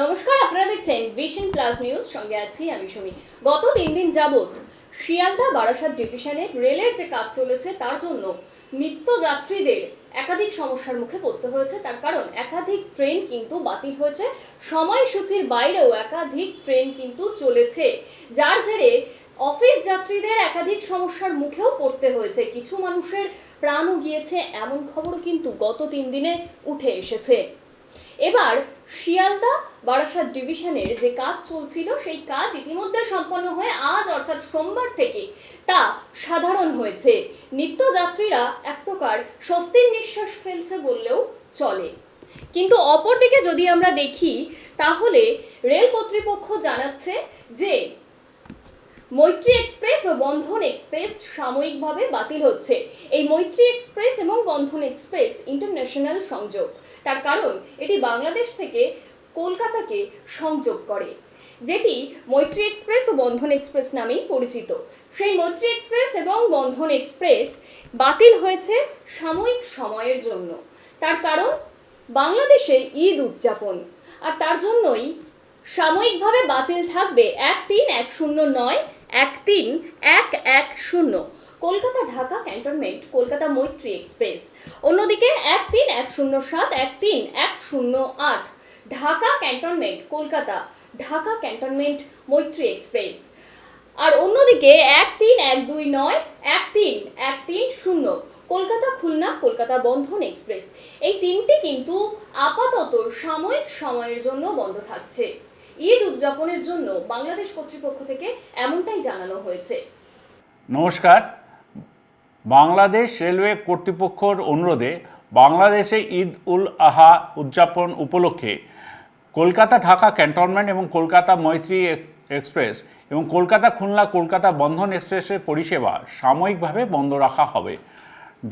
নমস্কার, আপনারা দেখছেন ভিশন প্লাস নিউজ। সঙ্গে আছি আমি সুমি। গত 3 দিন যাবত শিয়ালদা বারাসাত ডিভিশনে রেলের যে কাজ চলেছে তার জন্য নিত্যযাত্রীদের একাধিক সমস্যার মুখে পড়তে হয়েছে। তার কারণ একাধিক ট্রেন কিন্তু বাতিল হয়েছে, সময়সূচির বাইরেও একাধিক ট্রেন কিন্তু চলেছে, যার জেরে অফিস যাত্রীদের একাধিক সমস্যার মুখেও পড়তে হয়েছে। কিছু মানুষের প্রাণও গিয়েছে, এমন খবরও কিন্তু গত 3 দিনে উঠে এসেছে। এবার শিয়ালদা বারাসাত ডিভিশনের যে কাজ চলছিল সেই কাজ ইতিমধ্যে সম্পন্ন হয়ে আজ অর্থাৎ সোমবার থেকে তা সাধারণ হয়েছে। নিত্যযাত্রীরা এক প্রকার স্বস্তির নিঃশ্বাস ফেলছে বললেও চলে। কিন্তু অপরদিকে যদি আমরা দেখি তাহলে রেল কর্তৃপক্ষ জানাচ্ছে যে মৈত্রী এক্সপ্রেস ও বন্ধন এক্সপ্রেস সাময়িকভাবে বাতিল হচ্ছে। এই মৈত্রী এক্সপ্রেস এবং বন্ধন এক্সপ্রেস ইন্টারন্যাশনাল সংযোগ, তার কারণ এটি বাংলাদেশ থেকে কলকাতাকে সংযোগ করে, যেটি মৈত্রী এক্সপ্রেস ও বন্ধন এক্সপ্রেস নামেই পরিচিত। সেই মৈত্রী এক্সপ্রেস এবং বন্ধন এক্সপ্রেস বাতিল হয়েছে সাময়িক সময়ের জন্য। তার কারণ বাংলাদেশে ঈদ উদযাপন, আর তার জন্যই সাময়িকভাবে বাতিল থাকবে 1310 1310 কলকাতা ঢাকা ক্যান্টনমেন্ট কলকাতা মৈত্রী এক্সপ্রেস। অন্যদিকে 1310 1310 ঢাকা ক্যান্টনমেন্ট কলকাতা ঢাকা ক্যান্টনমেন্ট মৈত্রী এক্সপ্রেস। আর অন্যদিকে 1312 1310 কলকাতা খুলনা কলকাতা বন্ধন এক্সপ্রেস। এই তিনটি কিন্তু আপাতত সাময়িক সময়ের জন্য বন্ধ থাকছে। ঈদ উদযাপনের জন্য বাংলাদেশ কর্তৃপক্ষ থেকে এমনটাই জানানো হয়েছে। নমস্কার। বাংলাদেশ রেলওয়ে কর্তৃপক্ষের অনুরোধে বাংলাদেশে ঈদ উল আহা উদযাপন উপলক্ষে কলকাতা ঢাকা ক্যান্টনমেন্ট এবং কলকাতা মৈত্রী এক্সপ্রেস এবং কলকাতা খুলনা কলকাতা বন্ধন এক্সপ্রেসের পরিষেবা সাময়িকভাবে বন্ধ রাখা হবে।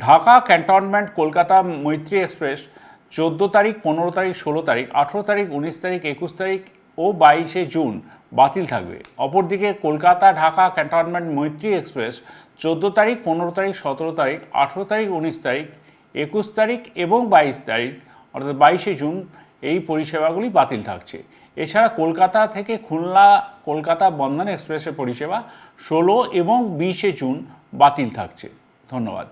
ঢাকা ক্যান্টনমেন্ট কলকাতা মৈত্রী এক্সপ্রেস 14 তারিখ 15 তারিখ 16 তারিখ 18 তারিখ 19 তারিখ 21 তারিখ ও 22শে জুন বাতিল থাকবে। অপরদিকে কলকাতা ঢাকা ক্যান্টনমেন্ট মৈত্রী এক্সপ্রেস 14 তারিখ 15 তারিখ 17 তারিখ 18 তারিখ 19 তারিখ 21 তারিখ এবং 22 তারিখ অর্থাৎ 22শে জুন এই পরিষেবাগুলি বাতিল থাকছে। এছাড়া কলকাতা থেকে খুলনা কলকাতা বন্ধন এক্সপ্রেসের পরিষেবা 16 এবং 20শে জুন বাতিল থাকছে। ধন্যবাদ।